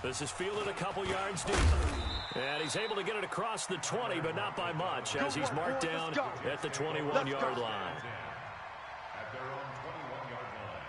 This is fielded a couple yards deep. And he's able to get it across the 20, but not by much, as he's marked down at the 21-yard line. At their own 21-yard line.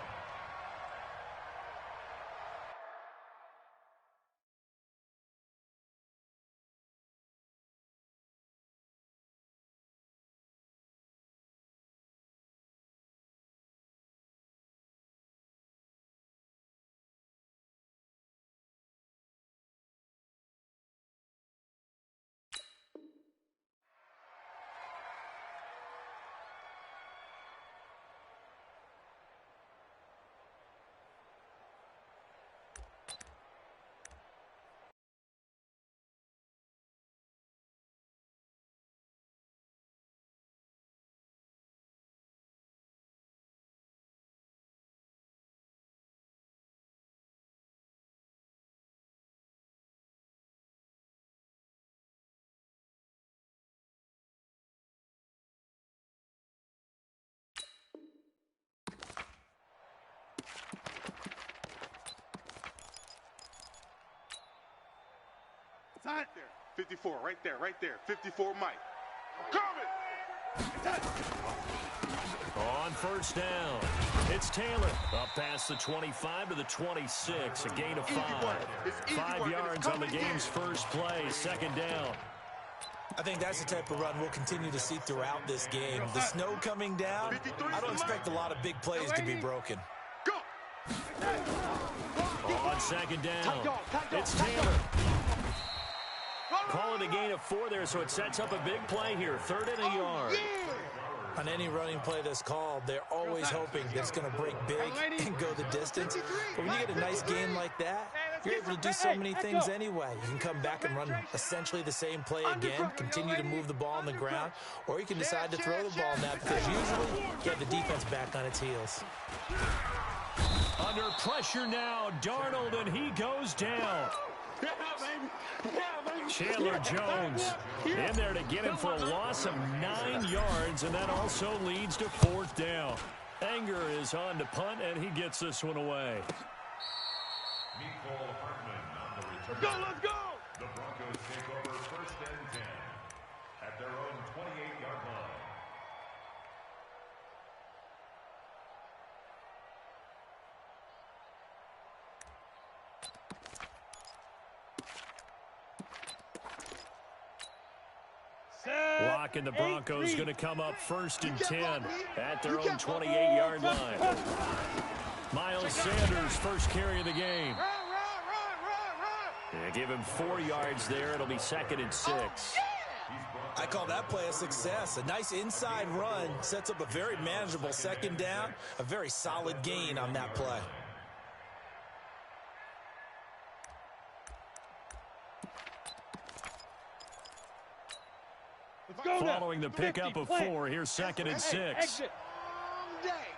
Right there. 54, right there. 54, Mike. Coming! On first down, it's Taylor. Up past the 25 to the 26, a gain of 5. 5 yards on the game's first play, second down. I think that's the type of run we'll continue to see throughout this game. The snow coming down, I don't expect a lot of big plays to be broken. On second down, it's Taylor. Calling a gain of 4 there, so it sets up a big play here. 3rd and a yard. On any running play that's called, they're always hoping that it's going to break big and go the distance. But when you get a nice game like that, you're able to do so many things anyway. You can come back and run essentially the same play again, continue to move the ball on the ground, or you can decide to throw the ball now because usually you have the defense back on its heels. Under pressure now, Darnold, and he goes down. Chandler Jones in there to get him for a loss of 9 yards, and that also leads to 4th down. Anger is on to punt, and he gets this one away. Let's go! The Broncos take over 1st and 10 at their own 28-yard line. Lock and the Broncos going to come up 1st and 10 at their own 28-yard line. Miles Sanders, first carry of the game. Yeah, give him 4 yards there. It'll be 2nd and 6. I call that play a success. A nice inside run sets up a very manageable 2nd down. A very solid gain on that play. Following the pickup of 4, here's 2nd and 6.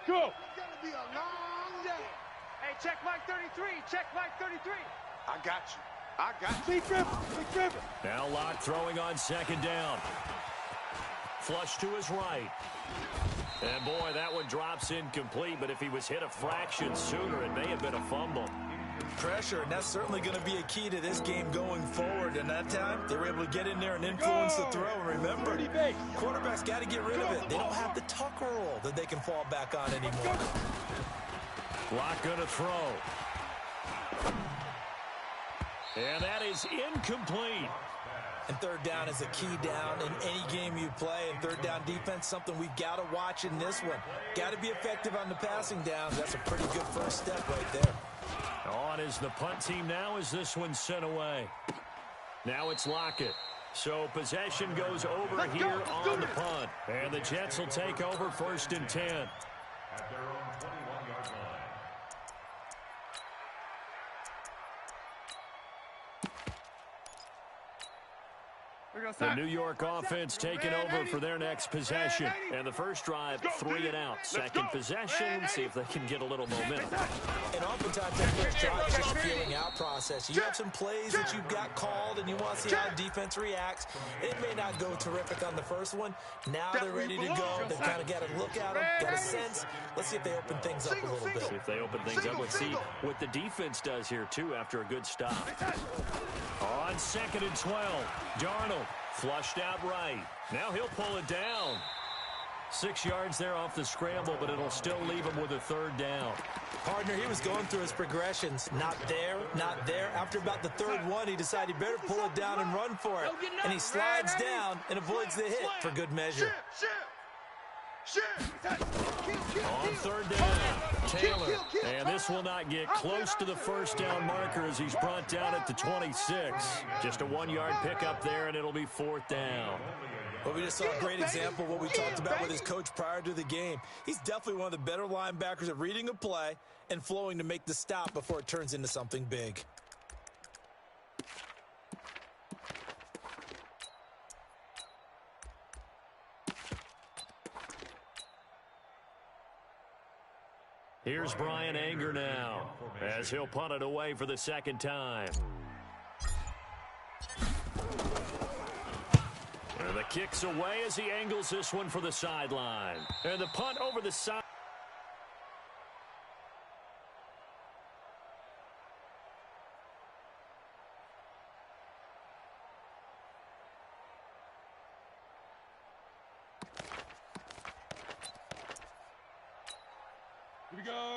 Go! It's gonna be a long day. Hey, check Mike 33. Check Mike 33. I got you. Big Trevor. Now Locke throwing on 2nd down. Flush to his right. And boy, that one drops incomplete, but if he was hit a fraction sooner, it may have been a fumble. Pressure, and that's certainly going to be a key to this game going forward. And that time, they were able to get in there and influence the throw. And remember, quarterbacks got to get rid of it. They don't have the tuck roll that they can fall back on anymore. Locke going to throw. And that is incomplete. And 3rd down is a key down in any game you play. And 3rd down defense, something we've got to watch in this one. Got to be effective on the passing downs. That's a pretty good first step right there. On is the punt team now as this one's sent away. Now it's Lockett. So possession goes over here on the punt. And the Jets will take over 1st and 10. At their own 21-yard line. The New York offense taking over for their next possession. And the first drive, 3 and out. Second possession, see if they can get a little momentum. And oftentimes that first drive is just a feeling out process. You have some plays that you've got called and you want to see how defense reacts. It may not go terrific on the first one. Now they're ready to go. They've kind of got to look at them, got a sense. Let's see if they open things up a little bit. See if they open things up. Let's see what the defense does here, too, after a good stop. On 2nd and 12, Darnold flushed out right. Now he'll pull it down. 6 yards there off the scramble, but it'll still leave him with a 3rd down. Partner, he was going through his progressions. Not there, not there. After about the 3rd one, he decided he better pull it down and run for it. And he slides down and avoids the hit for good measure. On 3rd down, Taylor. And this will not get close to the 1st down marker as he's brought down at the 26. Just a 1-yard pickup there, and it'll be 4th down. Well, we just saw a great example of what we talked about with his coach prior to the game. He's definitely one of the better linebackers at reading a play and flowing to make the stop before it turns into something big. Here's Brian Anger now as he'll punt it away for the 2nd time. And the kick's away as he angles this one for the sideline. And the punt over the side.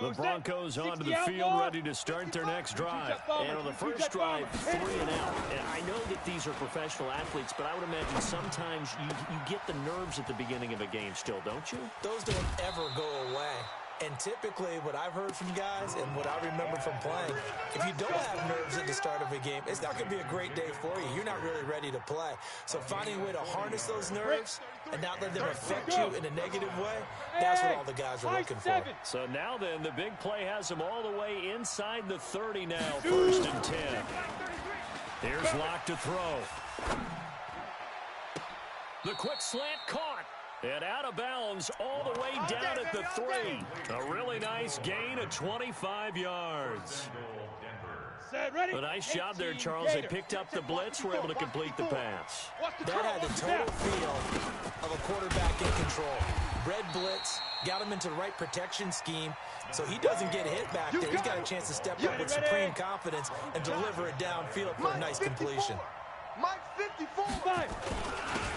The Broncos onto the field, ready to start their next drive. And on the first drive, 3 and out. And I know that these are professional athletes, but I would imagine sometimes you get the nerves at the beginning of a game still, don't you? Those don't ever go away. And typically, what I've heard from guys and what I remember from playing, if you don't have nerves at the start of a game, it's not going to be a great day for you. You're not really ready to play. So finding a way to harness those nerves and not let them affect you in a negative way, that's what all the guys are looking for. So now then, the big play has them all the way inside the 30 now, 1st and 10. Here's Locke to throw. The quick slant caught. And out of bounds all the way down at the 3. A really nice gain of 25 yards. A nice job there, Charles. They picked up the blitz, were able to complete the pass. That had the total feel of a quarterback in control. Red blitz, got him into the right protection scheme, so he doesn't get hit back there. He's got a chance to step up with supreme confidence and deliver it downfield for a nice completion.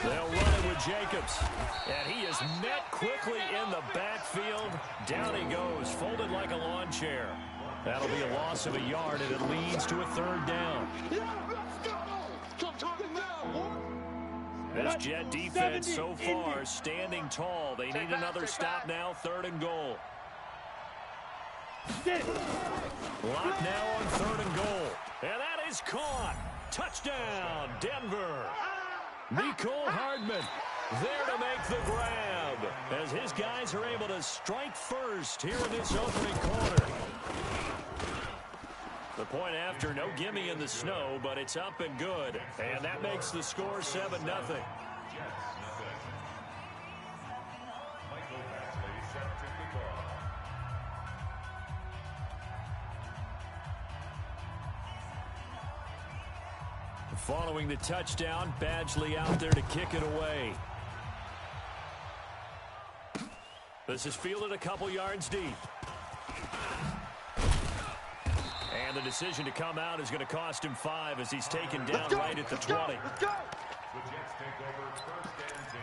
They'll run it with Jacobs. And he is met quickly in the backfield. Down he goes, folded like a lawn chair. That'll be a loss of a yard, and it leads to a 3rd down. This Jet defense so far standing tall. They need another stop now, 3rd and goal. Lock now on 3rd and goal. And that is caught. Touchdown, Denver. Mecole Hardman there to make the grab as his guys are able to strike first here in this opening quarter. The point after, no gimme in the snow, but it's up and good. And that makes the score 7-0. Following the touchdown, Badgley out there to kick it away. This is fielded a couple yards deep. And the decision to come out is going to cost him 5 as he's taken down right at the 20. The Jets take over 1st and 10.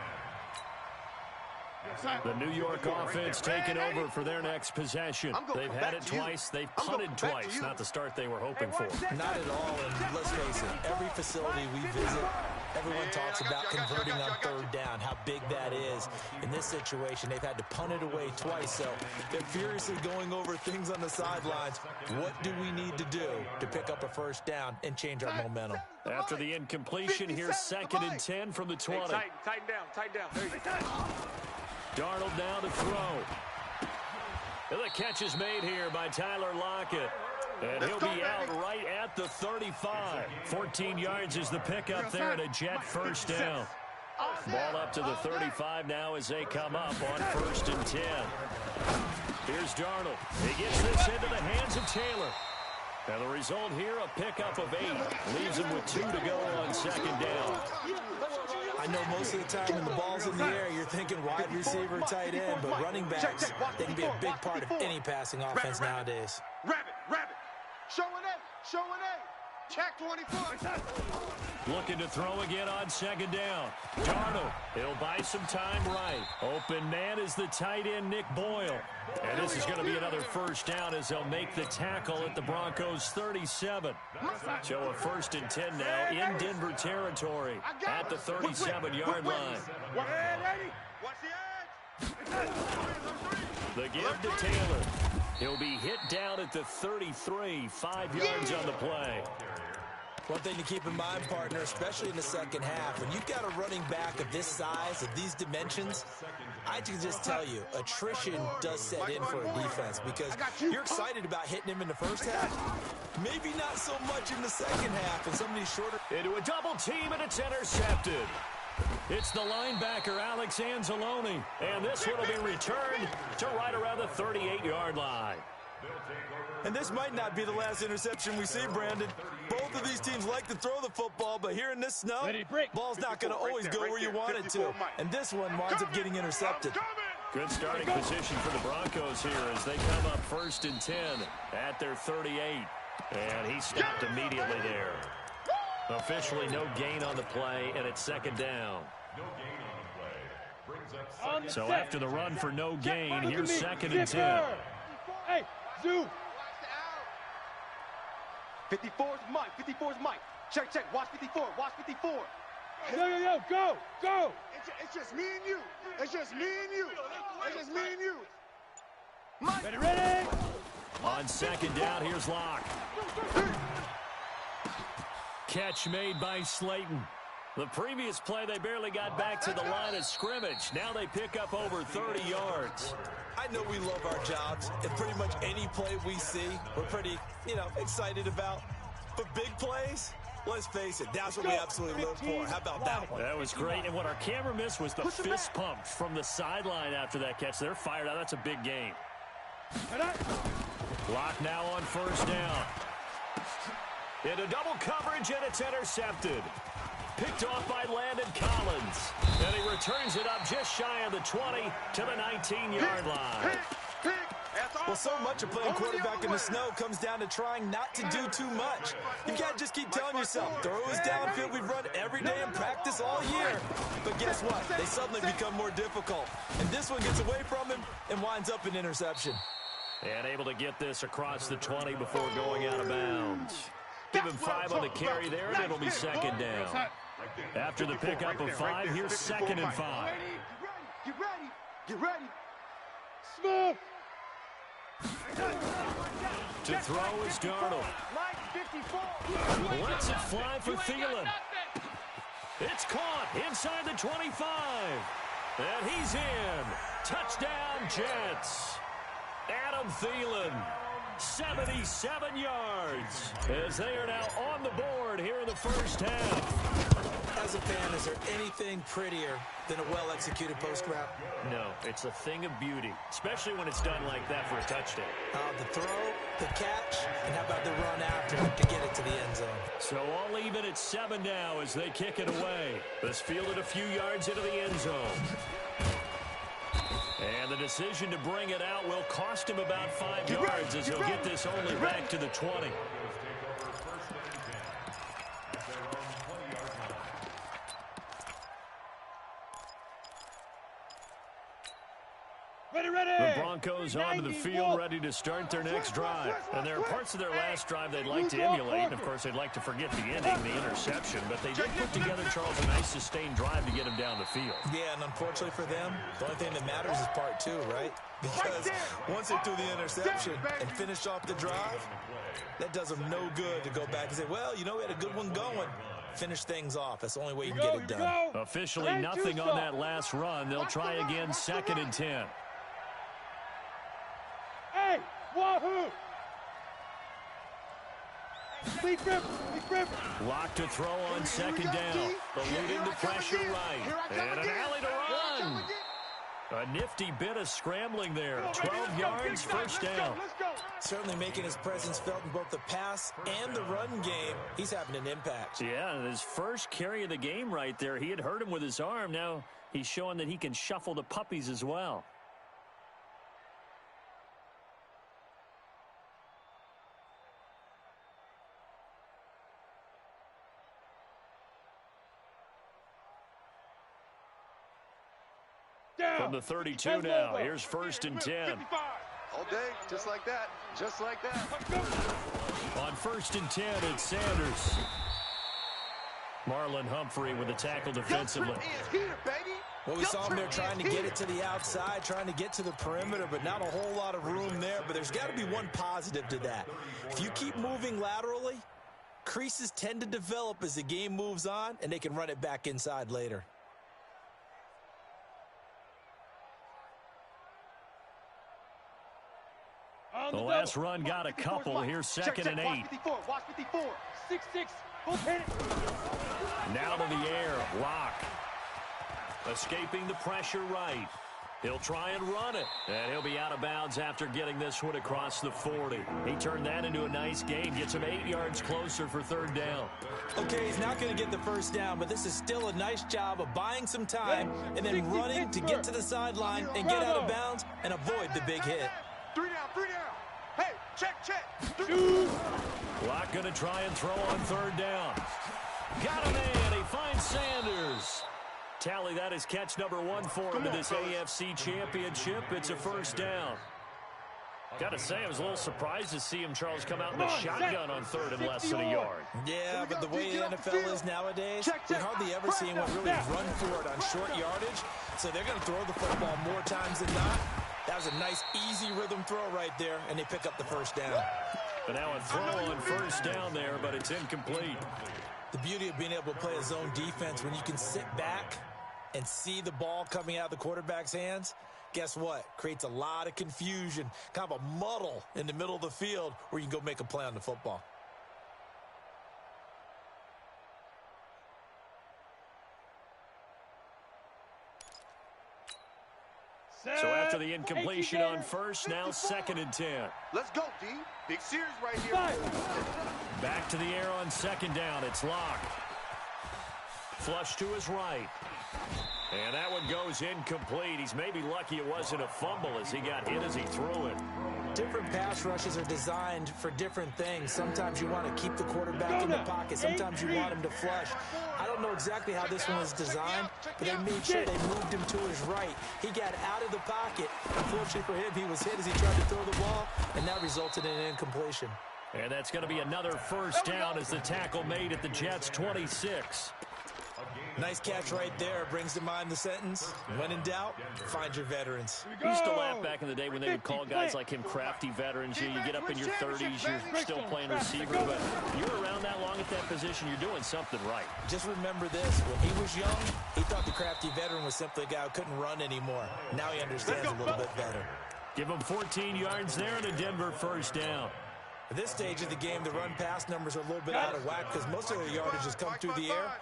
The New York offense taking over for their next possession. They've had it twice. They've punted twice. Not the start they were hoping for. Not at all. And let's face it, every facility we visit, everyone talks about converting on 3rd down, how big that is. In this situation, they've had to punt it away twice, so they're furiously going over things on the sidelines. What do we need to do to pick up a 1st down and change our momentum? After the incompletion, here's 2nd and 10 from the 20. Hey, tighten down. There you go. Darnold now to throw. And the catch is made here by Tyler Lockett. And he'll be out right at at the 35. 14 yards is the pickup there, and a Jet first down. Ball up to the 35 now as they come up on 1st and 10. Here's Darnold. He gets this into the hands of Taylor. And the result here, a pickup of 8. Leaves him with 2 to go on 2nd down. I know most of the time when the ball's in the air, you're thinking wide receiver, tight end, but running backs, they can be a big part of any passing offense nowadays. Rabbit. Show an A. Show an A. Check 24. Looking to throw again on 2nd down. Darnold, he'll buy some time right. Open man is the tight end, Nick Boyle. And this is going to be another first down as they'll make the tackle at the Broncos' 37. So a 1st and 10 now in Denver territory at the 37-yard line. The give to Taylor. He'll be hit down at the 33, 5 yards on the play. One thing to keep in mind, partner, especially in the second half, when you've got a running back of this size, of these dimensions, I can just tell you, attrition does set in for a defense because you're excited about hitting him in the first half. Maybe not so much in the second half, and some of these shorter... Into a double team, and it's intercepted. It's the linebacker, Alex Anzalone, and this one will be returned to right around the 38-yard line. And this might not be the last interception we see, Brandon. Both of these teams like to throw the football, but here in this snow, ball's not going to always go where you want it to. And this one winds up getting intercepted. Good starting position for the Broncos here as they come up 1st and 10 at their 38. And he stopped immediately there. Officially no gain on the play, and it's 2nd down. So after the run for no gain, here's 2nd and 10. Hey, Zoo. 54's Mike. 54's Mike. Check. Watch 54. Watch 54. Yo, go. It's just me and you. It's just me and you. Mike. Ready. On 2nd down, here's Locke. Catch made by Slayton. The previous play, they barely got back to the line of scrimmage. Now they pick up over 30 yards. I know we love our jobs, and pretty much any play we see, we're pretty, excited about. But big plays, let's face it, that's what we absolutely live for. How about that one? That was great, and what our camera missed was the fist pump from the sideline after that catch. They're fired out. That's a big game. Lock now on 1st down. Into double coverage, and it's intercepted. Picked off by Landon Collins. And he returns it up just shy of the 20 to the 19-yard line. Well, so much of playing quarterback in the snow comes down to trying not to do too much. You can't just keep telling yourself, throw us downfield. We've run every day in practice all year. But guess what? They suddenly become more difficult. And this one gets away from him and winds up an interception. And able to get this across the 20 before going out of bounds. Give him 5 on the carry there, and it'll be 2nd down. After the pickup of 5, here's 2nd and 5. Get ready. Smith. To throw is Darnold. Lets it fly for Thielen. It's caught inside the 25. And he's in. Touchdown, Jets. Adam Thielen. 77 yards as they are now on the board here in the first half. As a fan, is there anything prettier than a well-executed post route? No, it's a thing of beauty, especially when it's done like that for a touchdown. The throw, the catch, and how about the run after to get it to the end zone? So all even at 7 now as they kick it away. This fielded a few yards into the end zone. And the decision to bring it out will cost him about 5 yards as he'll get this only back to the 20. The Broncos onto the field, ready to start their next drive. And there are parts of their last drive they'd like to emulate. And, of course, they'd like to forget the ending, the interception. But they did put together, Charles, a nice sustained drive to get him down the field. Yeah, and unfortunately for them, the only thing that matters is part 2, right? Because once they threw the interception and finished off the drive, that does them no good to go back and say, well, we had a good one going. Finish things off. That's the only way you can get it done. Officially nothing on that last run. They'll try again, 2nd and 10. Hey, wahoo! Lock to throw on second down. Eluding the pressure right. And an alley to run. A nifty bit of scrambling there. 12 yards, first down. Certainly making his presence felt in both the pass and the run game. He's having an impact. Yeah, his first carry of the game right there. He had hurt him with his arm. Now he's showing that he can shuffle the puppies as well. From the 32 now, here's first and 10. All day, just like that, just like that. On first and 10, it's Sanders. Marlon Humphrey with a tackle defensively. Well, we saw him there trying to get it to the outside, trying to get to the perimeter, but not a whole lot of room there. But there's got to be one positive to that. If you keep moving laterally, creases tend to develop as the game moves on, and they can run it back inside later. The last run got a couple. Here's second and 8. Watch 54. 6-6. Now to the air. Lock. Escaping the pressure right. He'll try and run it. And he'll be out of bounds after getting this one across the 40. He turned that into a nice gain. Gets him 8 yards closer for third down. Okay, he's not going to get the first down, but this is still a nice job of buying some time and then running to get to the sideline and get out of bounds and avoid the big hit. 3 down, 3 down. Hey, check. Lock going to try and throw on third down. Got a man. He finds Sanders. Tally, that is catch number 1 for him in this AFC Championship. It's a first down. Got to say, I was a little surprised to see him, Charles, come out in the shotgun on third and less than a yard. Yeah, but the way the NFL is nowadays, we hardly ever see anyone really run for it on short yardage. So they're going to throw the football more times than not. That was a nice, easy rhythm throw right there, and they pick up the first down. But now a throw on first down there, but it's incomplete. The beauty of being able to play a zone defense when you can sit back and see the ball coming out of the quarterback's hands, guess what? Creates a lot of confusion, kind of a muddle in the middle of the field where you can go make a play on the football. So after the incompletion on first, now second and 10. Let's go, D. Big series right here. Back to the air on second down. It's locked. Flush to his right. And that one goes incomplete. He's maybe lucky it wasn't a fumble as he got hit as he threw it. Different pass rushes are designed for different things. Sometimes you want to keep the quarterback in the pocket. Sometimes you want him to flush. I don't know exactly how this one was designed, but they made sure they moved him to his right. He got out of the pocket. Unfortunately for him, he was hit as he tried to throw the ball, and that resulted in an incompletion. And that's going to be another first down as the tackle made at the Jets' 26. Nice catch right there. Brings to mind the sentence, when in doubt, find your veterans. We used to laugh back in the day when they would call guys like him crafty veterans. You get up in your 30s, you're still playing receiver, but you're around that long at that position, you're doing something right. Just remember this, when he was young, he thought the crafty veteran was simply a guy who couldn't run anymore. Now he understands a little bit better. Give him 14 yards there and a Denver first down. At this stage of the game, the run-pass numbers are a little bit out of whack because most of the yardage has come through the air.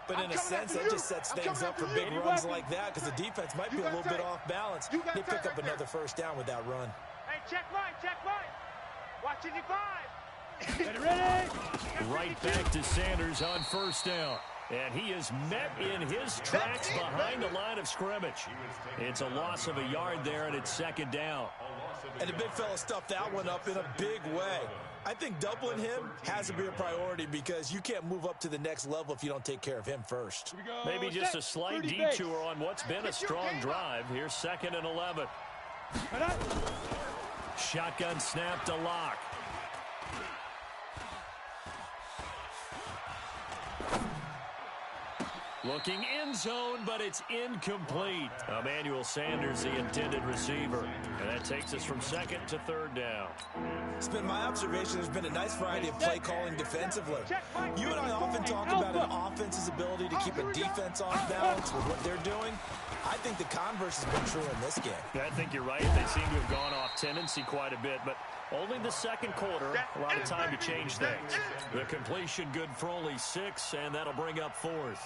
But in a sense, that just sets things up for big runs like that because the defense might be a little bit off balance. They pick up another first down with that run. Hey, check right. Watch 55. Ready? Right back to Sanders on first down. And he is met in his tracks behind the line of scrimmage. It's a loss of a yard there, and it's second down. And the big fella stuffed that one up in a big way. I think doubling him has to be a priority because you can't move up to the next level if you don't take care of him first. Maybe just a slight detour on what's been a strong drive. Here's second and 11. Shotgun snap to Lock. Looking end zone, but it's incomplete. Emmanuel Sanders, the intended receiver. And that takes us from second to third down. It's been my observation there's been a nice variety of play calling defensively. You and I often talk about an offense's ability to keep a defense off balance with what they're doing. I think the converse has been true in this game. I think you're right. They seem to have gone off tendency quite a bit, but Only the second quarter. A lot of time to change things. The completion good for only 6, and that'll bring up 4th.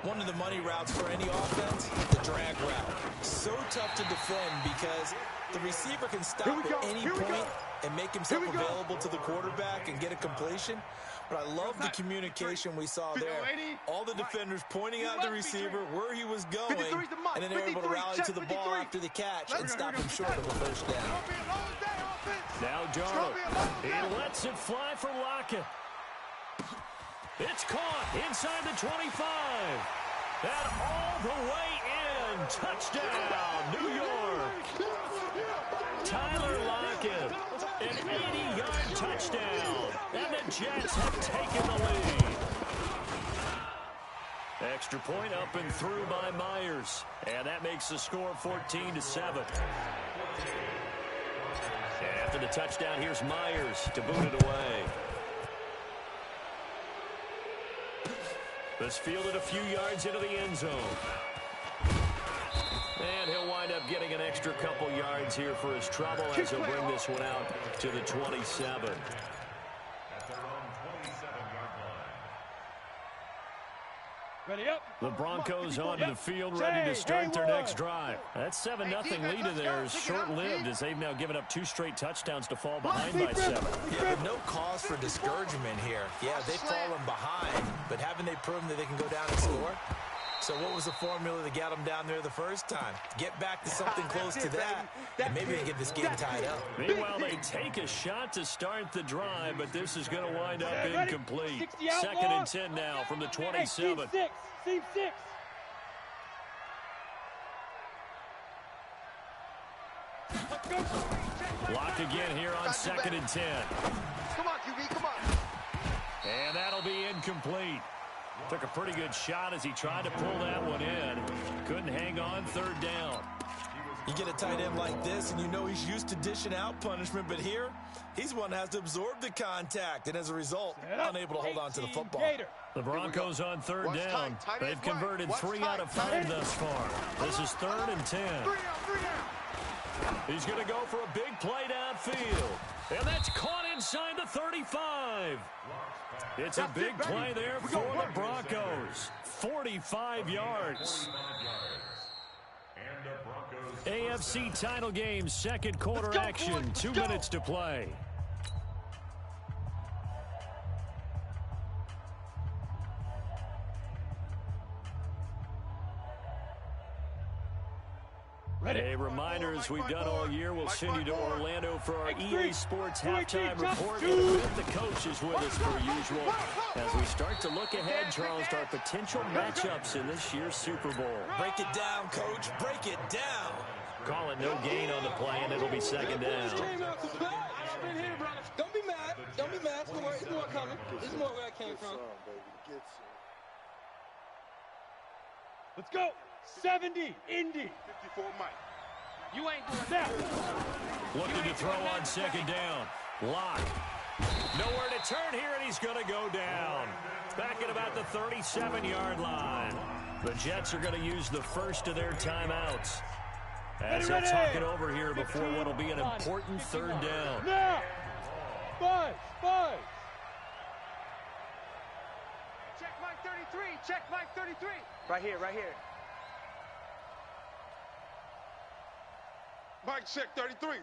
One of the money routes for any offense, the drag route. So tough to defend because the receiver can stop at any point and make himself available to the quarterback and get a completion. But I love the communication we saw there. All the defenders pointing out the receiver where he was going, and then they were able to rally to the ball after the catch and stop him short of a first down. Now Darnold. He lets it fly for Lockett. It's caught inside the 25. And all the way in. Touchdown, New York. Tyler Lockett, an 80-yard touchdown. And the Jets have taken the lead. Extra point up and through by Myers. And that makes the score 14-7. After the touchdown, here's Myers to boot it away. This fielded a few yards into the end zone. And he'll wind up getting an extra couple yards here for his trouble as he'll bring this one out to the 27. Ready up. The Broncos onto the field, ready to start their next drive. That 7-0 lead of theirs is short-lived as they've now given up 2 straight touchdowns to fall behind by 7. Yeah, but no cause for discouragement here. Yeah, they've fallen behind, but haven't they proven that they can go down and score? So what was the formula that got them down there the first time? Get back to something close to that, and maybe they can get this game tied up. Meanwhile, they take a shot to start the drive, but this is going to wind up incomplete. 2nd and 10 now from the 27. Team 6. Lock again here on 2nd and 10. Come on, QB, come on. And that'll be incomplete. Took a pretty good shot as he tried to pull that one in. Couldn't hang on 3rd down. You get a tight end like this, and you know he's used to dishing out punishment, but here, he's one that has to absorb the contact, and as a result, unable to hold on to the football. The Broncos on 3rd down. They've converted 3 out of 5 thus far. This is 3rd and 10. He's going to go for a big play downfield. And that's caught inside the 35. It's a big play there for the Broncos. 45 yards. AFC title game, 2nd quarter action. 2 minutes to play. A reminder, as we've done all year, we'll send you to Orlando for our EA Sports halftime report. In a bit, the coach is with us per usual as we start to look ahead, Charles, to our potential matchups in this year's Super Bowl. Break it down, Coach. Break it down. Call it no gain on the play, and it'll be 2nd down. Don't be mad. Don't be mad. There's more coming. There's more where I came from. Let's go. 70, Indy. 54, Mike. You ain't doing that. Looking to throw on 2nd down. Lock. Nowhere to turn here, and he's going to go down. Back at about the 37-yard line. The Jets are going to use the first of their timeouts as they'll talk it over here before what will be an important 3rd down. Now. 5. Check Mike 33. Check Mike 33. Right here. Mike, check 33.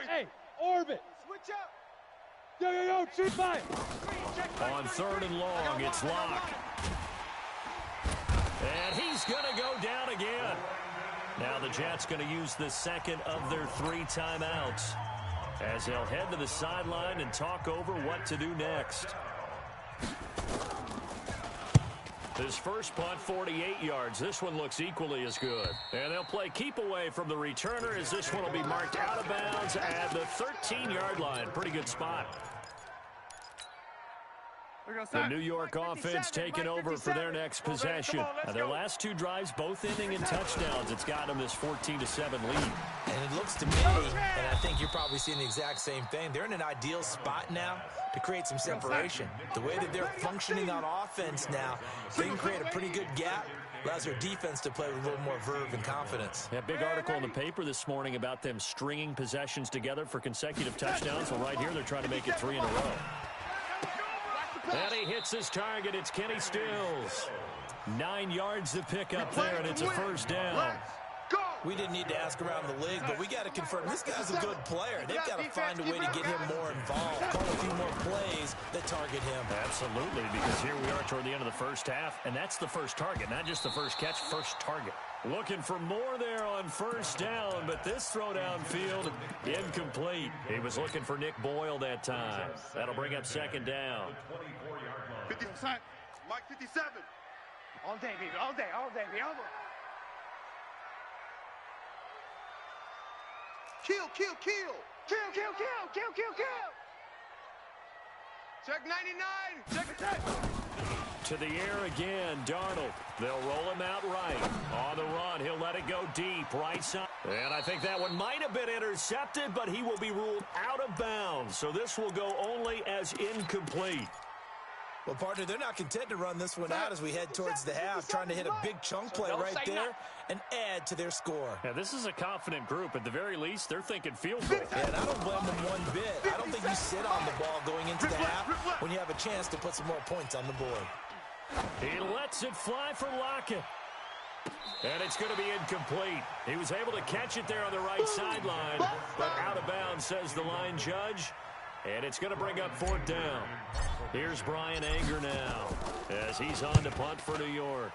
Hey, orbit. Switch up. Yo, shoot by. On 3rd and long, it's Lock. And he's going to go down again. Now the Jets going to use the 2nd of their 3 timeouts as they'll head to the sideline and talk over what to do next. His first punt, 48 yards. This one looks equally as good. And they'll play keep away from the returner as this one will be marked out of bounds at the 13-yard line. Pretty good spot. The New York offense taking over for their next possession. Their last 2 drives, both ending in touchdowns. It's got them this 14-7 lead. And it looks to me, and I think you're probably seeing the exact same thing, they're in an ideal spot now to create some separation. The way that they're functioning on offense now, they can create a pretty good gap Allows their defense to play with a little more verve and confidence. A big article in the paper this morning about them stringing possessions together for consecutive touchdowns. Well, right here, they're trying to make it 3 in a row. And he hits his target. It's Kenny Stills. 9 yards to pick up there, and it's a first down. We didn't need to ask around the league, but we got to confirm this guy's a good player. They've got to find a way to get him more involved, call a few more plays that target him. Absolutely, because here we are toward the end of the first half, and that's the first target, not just the first catch, first target. Looking for more there on first down, but this throw downfield, incomplete. He was looking for Nick Boyle that time. That'll bring up second down. 50%. Mike 57. All day, baby. All day. All day, baby. All day. Kill, kill, kill. Kill, kill, kill, kill, kill, kill. Check 99. Check it. To the air again, Darnold. They'll roll him out right. On the run, he'll let it go deep, right side. And I think that one might have been intercepted, but he will be ruled out of bounds. So this will go only as incomplete. Well, partner, they're not content to run this one out as we head towards the half, trying to hit a big chunk play right there and add to their score. Yeah, this is a confident group. At the very least, they're thinking field goal. Yeah, and I don't blame them one bit. I don't think you sit on the ball going into the half when you have a chance to put some more points on the board. He lets it fly for Lockett. And it's going to be incomplete. He was able to catch it there on the right sideline, but out of bounds, says the line judge. And it's going to bring up fourth down. Here's Brian Anger now as he's on to punt for New York.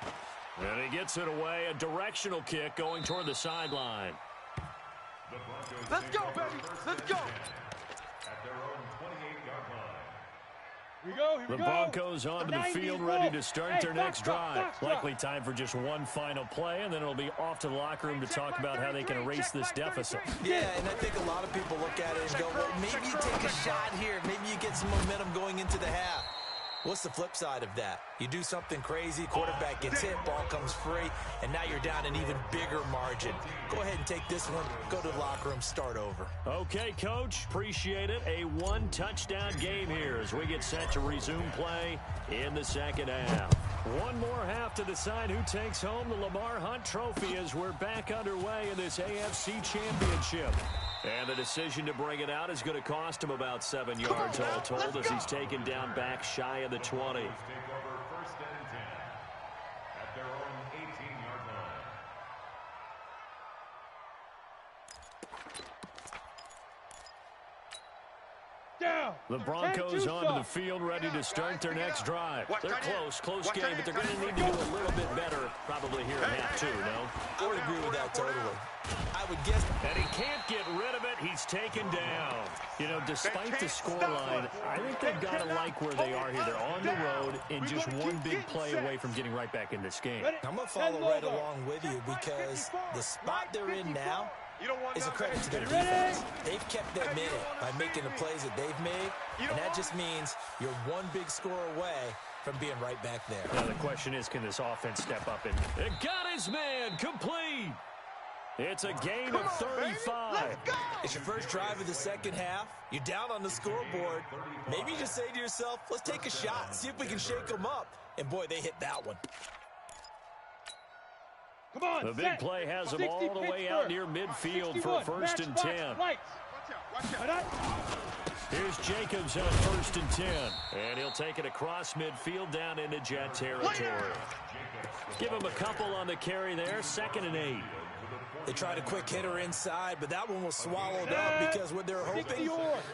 And he gets it away, a directional kick going toward the sideline. Let's go, baby. Let's go. At their own 28-yard line. Here we go, here we The go. Broncos onto the field, ready to start their next drive. Likely time for just one final play, and then it'll be off to the locker room to talk about how they can erase this deficit. Yeah, and I think a lot of people look at it and go, well, maybe you take a shot here. Maybe you get some momentum going into the half. What's the flip side of that? You do something crazy, quarterback gets hit, ball comes free, and now you're down an even bigger margin. Go ahead and take this one, go to the locker room, start over. Okay, Coach, appreciate it. A one-touchdown game here as we get set to resume play in the second half. One more half to decide who takes home the Lamar Hunt Trophy as we're back underway in this AFC Championship. And the decision to bring it out is going to cost him about 7 yards all told as he's taken down back shy of the 20. Take over first and 10 at their own 18-yard line. Down. The Broncos onto the field, ready to start their next drive. They're close game, but they're going to need to do a little bit better probably here in half two, no? I would agree with that totally. I would guess. And he can't get rid of it. He's taken down. You know, despite the scoreline, I think they've got to like where they are here. They're on the road and just one big play away from getting right back in this game. I'm going to follow right along with you because the spot they're in now is a credit to their defense. They've kept them in it by making the plays that they've made, and that just means you're one big score away from being right back there. Now the question is, can this offense step up and it got his man complete? It's a gain of 35. It's your first drive of the second half. You're down on the scoreboard. Maybe you just say to yourself, let's take a shot, see if we can shake them up. And boy, they hit that one. Come on, the big play has them all the way out near midfield for first and 10. Here's Jacobs on first and 10. And he'll take it across midfield down into Jet territory. Give him a couple on the carry there, 2nd and 8. They tried a quick hitter inside, but that one was swallowed up because what they're hoping,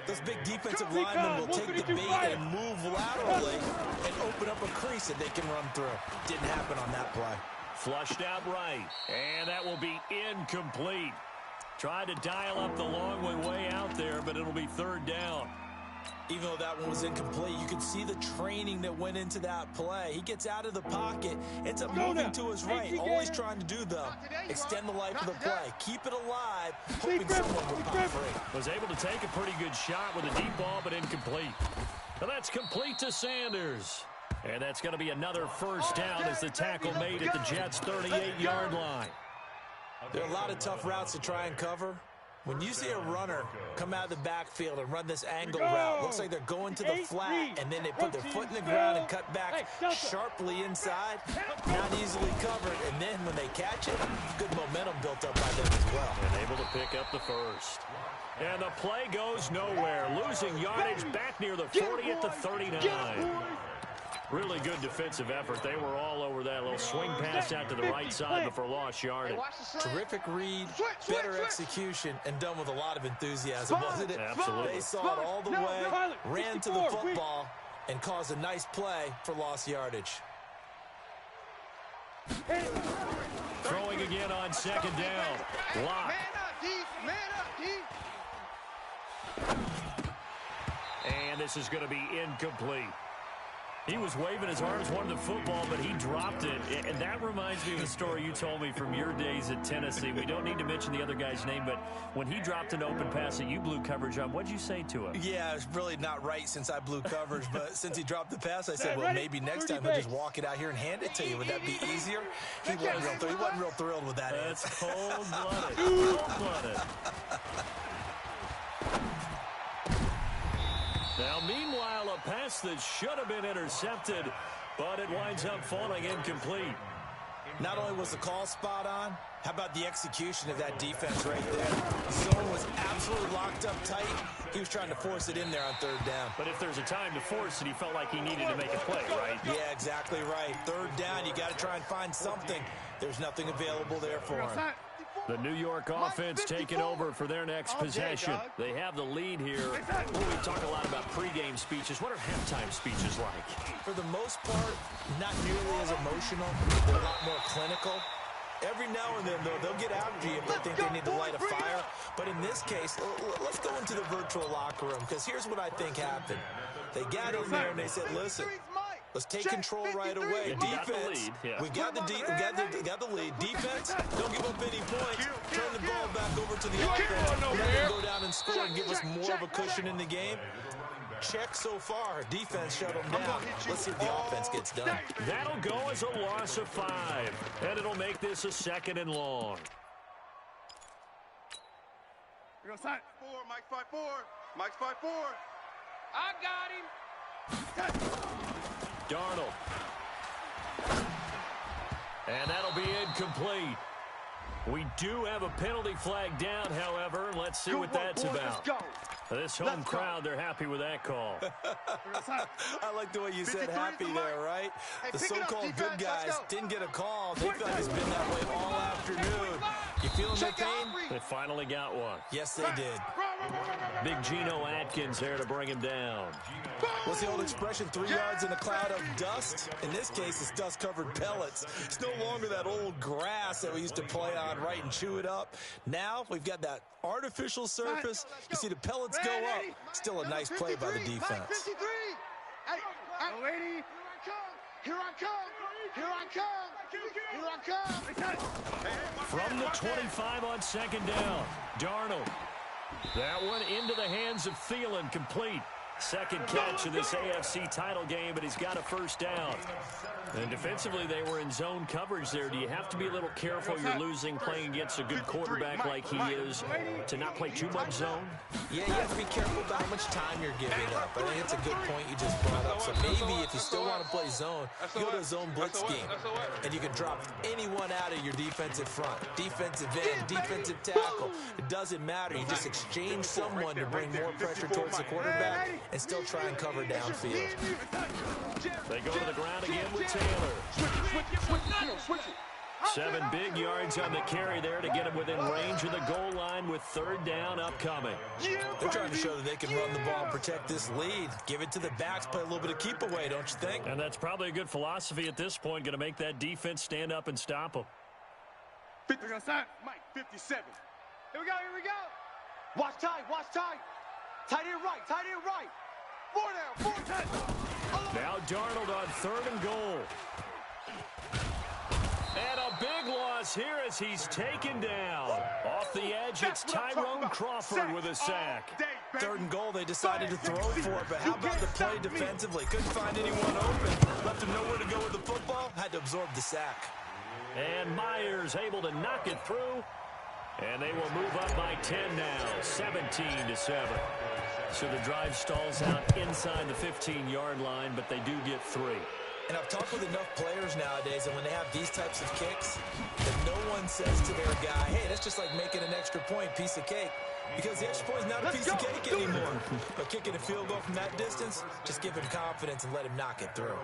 those big defensive linemen will take the bait and move laterally and open up a crease that they can run through. Didn't happen on that play. Flushed out right, and that will be incomplete. Tried to dial up the long way out there, but it'll be third down. Even though that one was incomplete, you could see the training that went into that play. He gets out of the pocket, ends up moving to his right. All he's trying to do, though, extend the life of the play. Keep it alive, hoping someone will pop free. Was able to take a pretty good shot with a deep ball, but incomplete. And that's complete to Sanders. And that's going to be another first down as the tackle made at the Jets' 38-yard line. There are a lot of tough routes to try and cover. When you see a runner come out of the backfield and run this angle route, looks like they're going to the flat, and then they put their foot in the ground and cut back sharply inside, not easily covered, and then when they catch it, good momentum built up by them as well. And able to pick up the first. And the play goes nowhere, losing yardage back near the 40 at the 39. Really good defensive effort. They were all over that little swing pass out to the right side before lost yardage. Terrific read, better execution, and done with a lot of enthusiasm, wasn't it? Absolutely. They saw it all the way, ran to the football, and caused a nice play for lost yardage. Throwing again on second down. Lock. And this is going to be incomplete. He was waving his arms, wanted the football, but he dropped it. And that reminds me of a story you told me from your days at Tennessee. We don't need to mention the other guy's name, but when he dropped an open pass that you blew coverage on, what'd you say to him? Yeah, it's really not right since I blew coverage, but since he dropped the pass, I said, well, maybe next time he'll just walk it out here and hand it to you. Would that be easier? He wasn't real thrilled with that. That's cold-blooded. Cold-blooded. Now, meanwhile, a pass that should have been intercepted, but it winds up falling incomplete. Not only was the call spot on, how about the execution of that defense right there? Zone was absolutely locked up tight. He was trying to force it in there on third down. But if there's a time to force it, he felt like he needed to make a play, right? Yeah, exactly right. Third down, you got to try and find something. There's nothing available there for him. The New York offense taking over for their next possession. They have the lead here. We talk a lot about pregame speeches. What are halftime speeches like? For the most part, not nearly as emotional. They're a lot more clinical. Every now and then, though, they'll get after you if they think they need to light a fire. But in this case, let's go into the virtual locker room, because here's what I think happened. They got in there and they said, listen, let's take control right away. Defense, we got the lead. Defense, don't give up any points. Turn the ball back over to the offense. Let them go down and score and give us more of a cushion in the game. Check so far. Defense shut them down. Let's see if the offense gets done. That'll go as a loss of 5, and it'll make this a 2nd and long. Here goes side. 4, Mike's 5-4. Mike's 5-4. I got him. Darnold. And that'll be incomplete. We do have a penalty flag down, however. Let's see what that's about. This home crowd, they're happy with that call. I like the way you said happy there, right? The so-called good guys didn't get a call. They feel like it's been that way all afternoon. You feeling their pain? They finally got one. Yes, they did. Big Geno Atkins there to bring him down. What's the old expression, 3 yards in a cloud of dust? In this case, it's dust-covered pellets. It's no longer that old grass that we used to play on, right, and chew it up. Now we've got that artificial surface. You see the pellets go up. Still a nice play by the defense. Here I come. Here I come. Here I come. From the 25 on 2nd down, Darnold. That one into the hands of Thielen, complete. Second catch of this AFC title game, but he's got a first down. And defensively, they were in zone coverage there. Do you have to be a little careful? You're losing playing against a good quarterback like he is to not play too much zone? Yeah, you have to be careful about how much time you're giving up. I think it's a good point you just brought up. So maybe if you still want to play zone, go to a zone blitz scheme. And you can drop anyone out of your defensive front. Defensive end, defensive tackle. It doesn't matter. You just exchange someone to bring more pressure towards the quarterback and still try and cover downfield. They go to the ground again with Taylor. 7 big yards on the carry there to get him within range of the goal line with 3rd down upcoming. They're trying to show that they can run the ball and protect this lead. Give it to the backs, play a little bit of keep away, don't you think? And that's probably a good philosophy at this point, going to make that defense stand up and stop them. 50 on side. Mike, 57. Here we go, here we go. Watch tight, watch tight. Tight end right, tight end right. 4 down, 4 tight. Now Darnold on 3rd and goal. And a big loss here as he's taken down. Off the edge, it's Tyrone Crawford with a sack. 3rd and goal, they decided to throw for it, but how about the play defensively? Couldn't find anyone open. Left him nowhere to go with the football. Had to absorb the sack. And Myers able to knock it through. And they will move up by 10 now, 17-7. So the drive stalls out inside the 15-yard line, but they do get 3. And I've talked with enough players nowadays, and when they have these types of kicks, that no one says to their guy, hey, that's just like making an extra point, piece of cake. Because the extra point is not a piece of cake anymore. But kicking a field goal from that distance, just give him confidence and let him knock it through.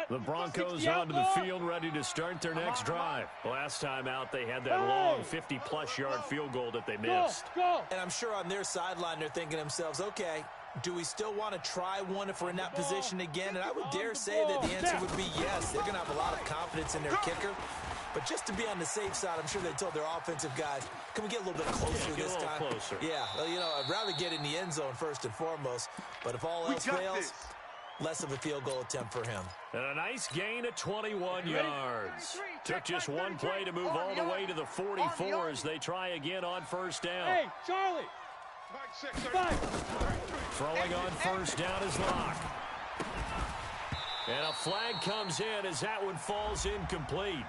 The Broncos onto the field, ready to start their next drive. Last time out, they had that long 50-plus yard field goal that they missed. And I'm sure on their sideline, they're thinking to themselves, okay, do we still want to try one if we're in that position again? And I would dare say that the answer would be yes. They're going to have a lot of confidence in their kicker. But just to be on the safe side, I'm sure they told their offensive guys, can we get a little bit closer this time? Closer. Yeah, well, you know, I'd rather get in the end zone first and foremost. But if all else fails, less of a field goal attempt for him. And a nice gain of 21 yards. Took just one play to move all the way to the 44 as they try again on first down. Hey, Charlie. Throwing on first down is Locke. And a flag comes in as that one falls incomplete.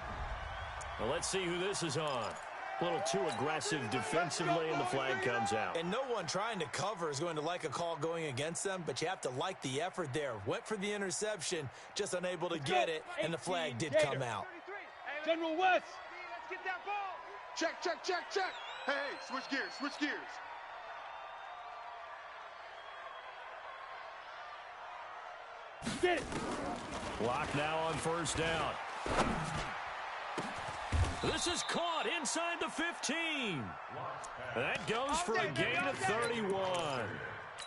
Well, let's see who this is on. A little too aggressive defensively, and the flag comes out. And no one trying to cover is going to like a call going against them, but you have to like the effort there. Went for the interception, just unable to get it, and the flag did come out. General West. Let's get that ball. Check, check, check, check. Hey, switch gears, switch gears. Get it. Block now on first down. This is caught inside the 15. That goes for a gain of 31.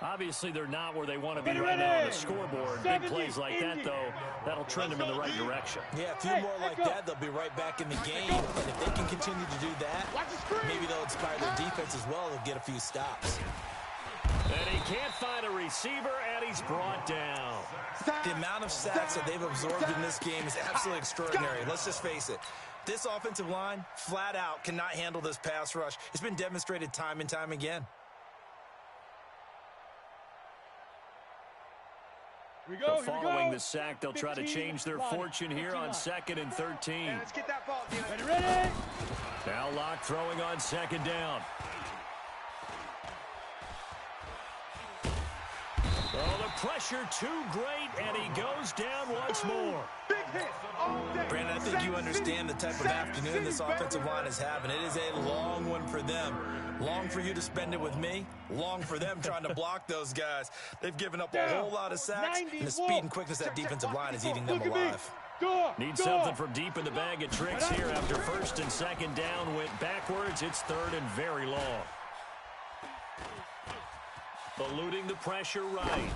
Obviously, they're not where they want to be right now on the scoreboard. Big plays like that, though, that'll trend them in the right direction. Yeah, a few more like that, they'll be right back in the game. And if they can continue to do that, maybe they'll inspire their defense as well. They'll get a few stops. And he can't find a receiver, and he's brought down. The amount of sacks that they've absorbed in this game is absolutely extraordinary. Let's just face it. This offensive line, flat out, cannot handle this pass rush. It's been demonstrated time and time again. So following the sack, they'll try to change their fortune here on 2nd and 13. Let's get that ball, ready? Now Locke throwing on 2nd down. Oh, the pressure too great, and he goes down once more. Big hit all day. Brandon, I think you understand the type of afternoon this offensive line is having. It is a long one for them. Long for you to spend it with me. Long for them trying to block those guys. They've given up a whole lot of sacks, and the speed and quickness of that defensive line is eating them alive. Need something from deep in the bag of tricks here after 1st and 2nd down went backwards. It's 3rd and very long. Eluding the pressure right.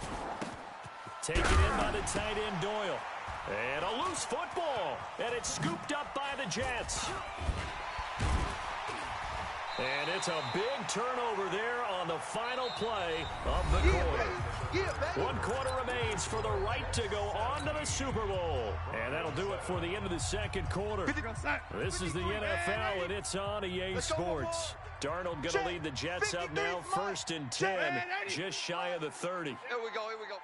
Taken in by the tight end Doyle. And a loose football. And it's scooped up by the Jets. And it's a big turnover there on the final play of the quarter. 1 quarter remains for the right to go on to the Super Bowl. And that'll do it for the end of the 2nd quarter. This is the NFL, and it's on EA Sports. Darnold going to lead the Jets up now, 1st and 10, just shy of the 30. Here we go, here we go.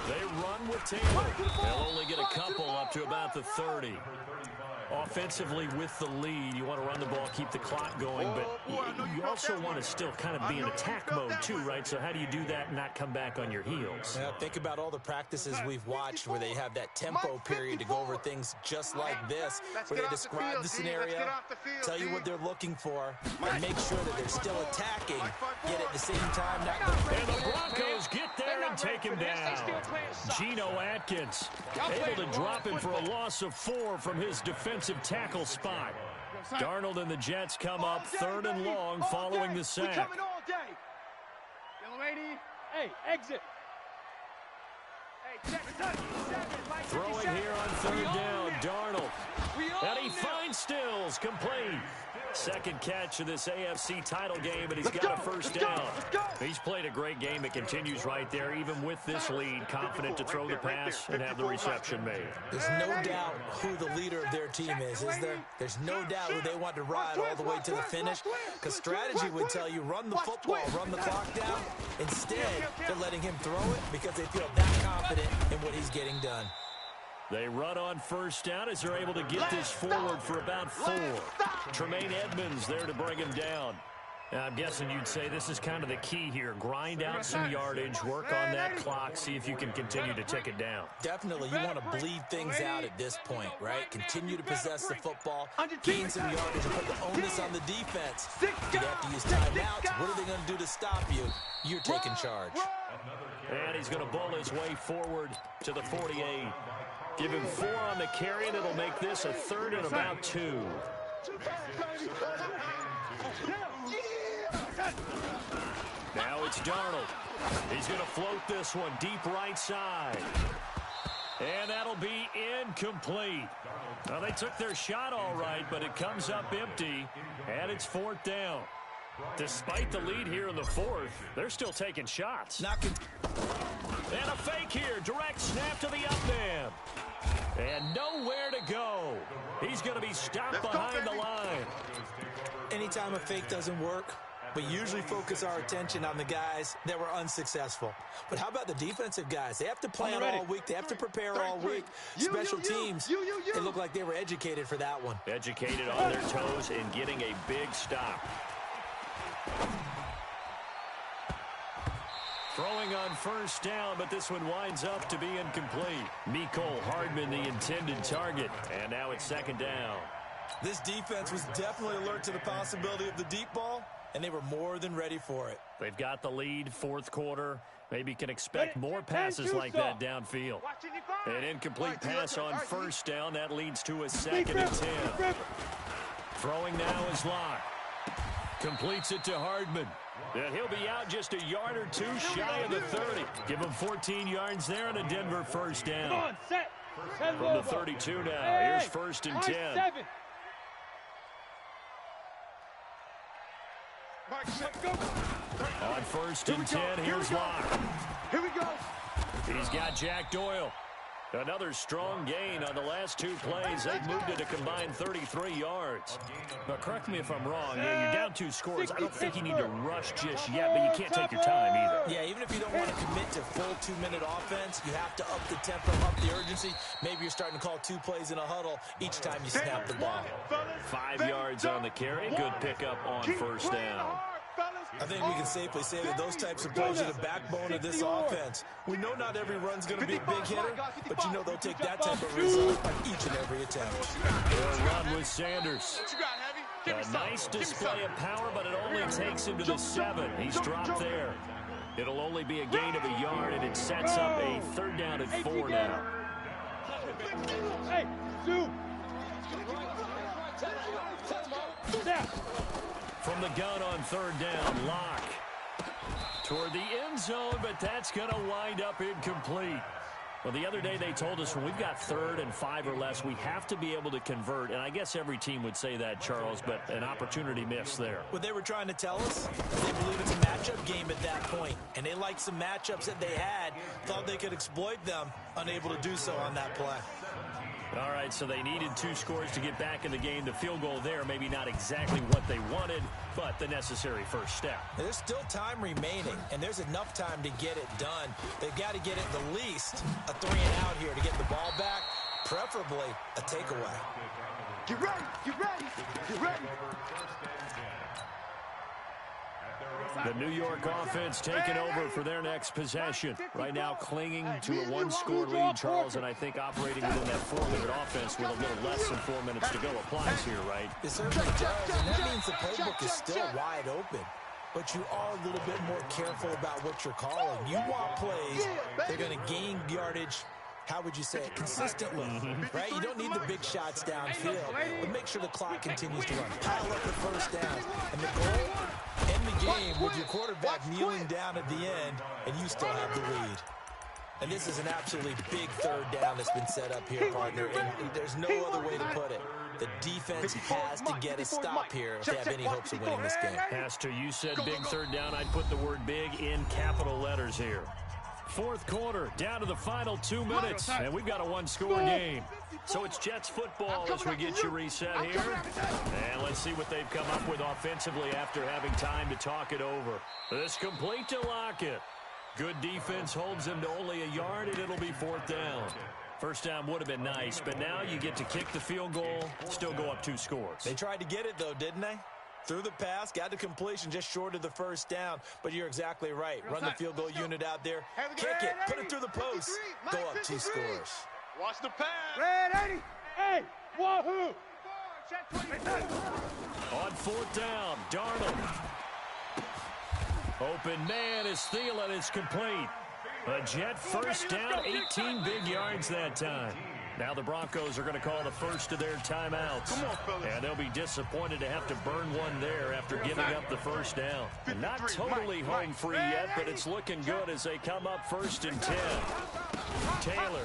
They run with Taylor. They'll only get a couple up to about the 30. Offensively with the lead, you want to run the ball, keep the clock going, but you also want to still kind of be in attack mode too, right? So how do you do that and not come back on your heels? Yeah, think about all the practices we've watched where they have that tempo period to go over things just like this, where they describe the scenario, tell you what they're looking for, and make sure that they're still attacking, yet at the same time not going. And the Broncos get there and take him down. Geno Atkins able to drop him for a loss of 4 from his defensive tackle spot. Darnold and the Jets come up 3rd and long following the sack. Hey, exit. Throwing here on 3rd down, Darnold. And he finds Stills, complete. Second catch of this AFC title game, and he's got a first down. He's played a great game. It continues right there, even with this lead, confident to throw the pass and have the reception made. There's no doubt who the leader of their team is there? There's no doubt who they want to ride all the way to the finish, because strategy would tell you run the football, run the clock down. Instead, they're letting him throw it because they feel that confident in what he's getting done. They run on first down as they're able to get this forward for about 4. Tremaine Edmonds there to bring him down. Now, I'm guessing you'd say this is kind of the key here. Grind out some yardage, work on that clock, see if you can continue to tick it down. Definitely. You want to bleed things out at this point, right? Continue to possess the football, gain some yardage, and put the onus on the defense. You have to use timeouts. What are they going to do to stop you? You're taking charge. And he's going to bull his way forward to the 48. Give him 4 on the carry, and it'll make this a 3rd and about 2. Now it's Darnold. He's going to float this one deep right side. And that'll be incomplete. Well, they took their shot all right, but it comes up empty, and it's 4th down. Despite the lead here in the 4th, they're still taking shots. And a fake here. Direct snap to the up man. And nowhere to go. He's going to be stopped behind the line. Anytime a fake doesn't work, we usually focus our attention on the guys that were unsuccessful. But how about the defensive guys? They have to plan all week. They have to prepare all week. Special teams, they look like they were educated for that one. Educated on their toes and getting a big stop. Throwing on first down, but this one winds up to be incomplete. Mecole Hardman, the intended target, and now it's 2nd down. This defense was definitely alert to the possibility of the deep ball, and they were more than ready for it. They've got the lead, 4th quarter. Maybe can expect more passes like that downfield. An incomplete pass on first down. That leads to a 2nd and 10. Throwing now is Locke. Completes it to Hardman. And he'll be out just a yard or 2 shy of the 30. Give him 14 yards there and a Denver first down. From the 32 now. Here's 1st and 10. On 1st and 10, here's Locke. Here we go. He's got Jack Doyle. Another strong gain on the last 2 plays. They've moved it a combined 33 yards. But correct me if I'm wrong. You're down 2 scores. I don't think you need to rush just yet, but you can't take your time either. Yeah, even if you don't want to commit to full 2-minute offense, you have to up the tempo, up the urgency. Maybe you're starting to call 2 plays in a huddle each time you snap the ball. 5 yards on the carry. Good pickup on first down. I think we can safely say that those types of plays are the backbone of this offense. We know not every run's going to be a big hitter, but you know they'll take that type of result on each and every attempt. They'll run with Sanders. A nice display of power, but it only takes him to the 7. He's dropped there. It'll only be a gain of a yard, and it sets up a 3rd down and 4 now. Hey, Sue. From the gun on 3rd down, Locke toward the end zone, but that's going to wind up incomplete. Well, the other day they told us when we've got 3rd and 5 or less, we have to be able to convert. And I guess every team would say that, Charles, but an opportunity missed there. What they were trying to tell us, they believe it's a matchup game at that point. And they liked some matchups that they had, thought they could exploit them, unable to do so on that play. All right, so they needed 2 scores to get back in the game. The field goal there, maybe not exactly what they wanted, but the necessary first step. There's still time remaining, and there's enough time to get it done. They've got to get it the least a 3 and out here to get the ball back, preferably a takeaway. Get ready, get ready, get ready. The New York offense taking over for their next possession. Right now clinging to a 1-score lead, Charles, and I think operating within that 4-minute offense with a little less than 4 minutes to go applies here, right? It certainly does, and that means the playbook is still wide open. But you are a little bit more careful about what you're calling. You want plays, they're going to gain yardage, how would you say it, consistently, right? You don't need the big shots downfield, but make sure the clock continues to run. Pile up the first down. And the goal, end the game with your quarterback kneeling down at the end, and you still have the lead. And this is an absolutely big 3rd down that's been set up here, partner, and there's no other way to put it. The defense has to get a stop here if they have any hopes of winning this game. Pastor, you said big third down. I'd put the word big in capital letters here. Fourth quarter, down to the final 2 minutes, and we've got a one-score game. So it's Jets football as we get you reset here. And let's see what they've come up with offensively after having time to talk it over. This complete to Lockett. Good defense holds him to only a yard, and it'll be fourth down. First down would have been nice, but now you get to kick the field goal, still go up 2 scores. They tried to get it, though, didn't they? Threw the pass, got the completion just short of the first down. But you're exactly right. Run the field goal unit out there. Kick it. Put it through the post. Go up 2 scores. Watch the pass. Red 80. Hey, wahoo. On fourth down, Darnold. Open man is Thielen. It's complete. A Jet first down, 18 big yards that time. Now the Broncos are going to call the first of their timeouts. And they'll be disappointed to have to burn one there after giving up the first down. And not totally home free yet, but it's looking good as they come up first and 10. Taylor.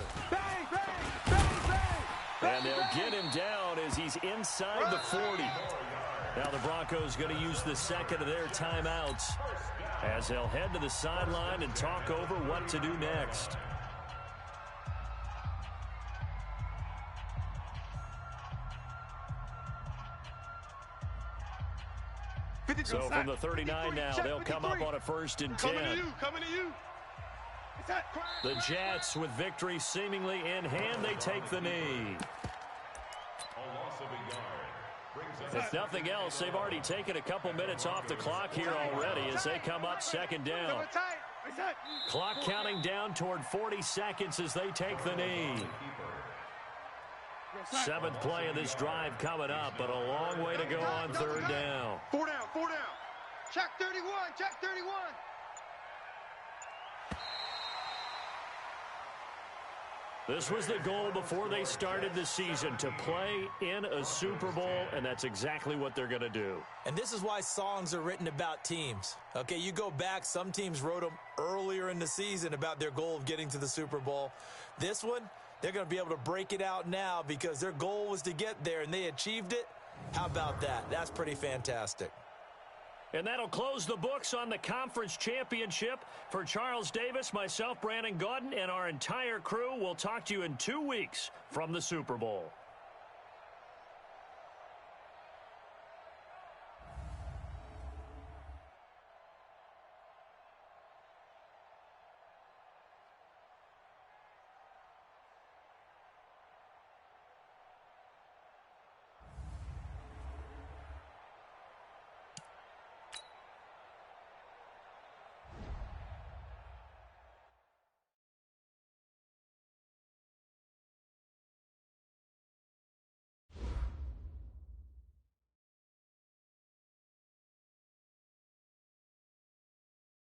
And they'll get him down as he's inside the 40. Now the Broncos going to use the second of their timeouts as they'll head to the sideline and talk over what to do next. So from the 39 now, they'll come up on a first and 10. Coming to you. The Jets, with victory seemingly in hand, they take the knee. If nothing else, they've already taken a couple minutes off the clock here already as they come up second down. Clock counting down toward 40 seconds as they take the knee. 7th play of this drive coming up, but a long way to go on third down. 4 down, 4 down. Check 31, check 31. This was the goal before they started the season, to play in a Super Bowl, and that's exactly what they're going to do. And this is why songs are written about teams. Okay, you go back, some teams wrote them earlier in the season about their goal of getting to the Super Bowl. This one, they're going to be able to break it out now because their goal was to get there, and they achieved it. How about that? That's pretty fantastic. And that'll close the books on the conference championship. For Charles Davis, myself, Brandon Gaudin, and our entire crew, we'll talk to you in 2 weeks from the Super Bowl.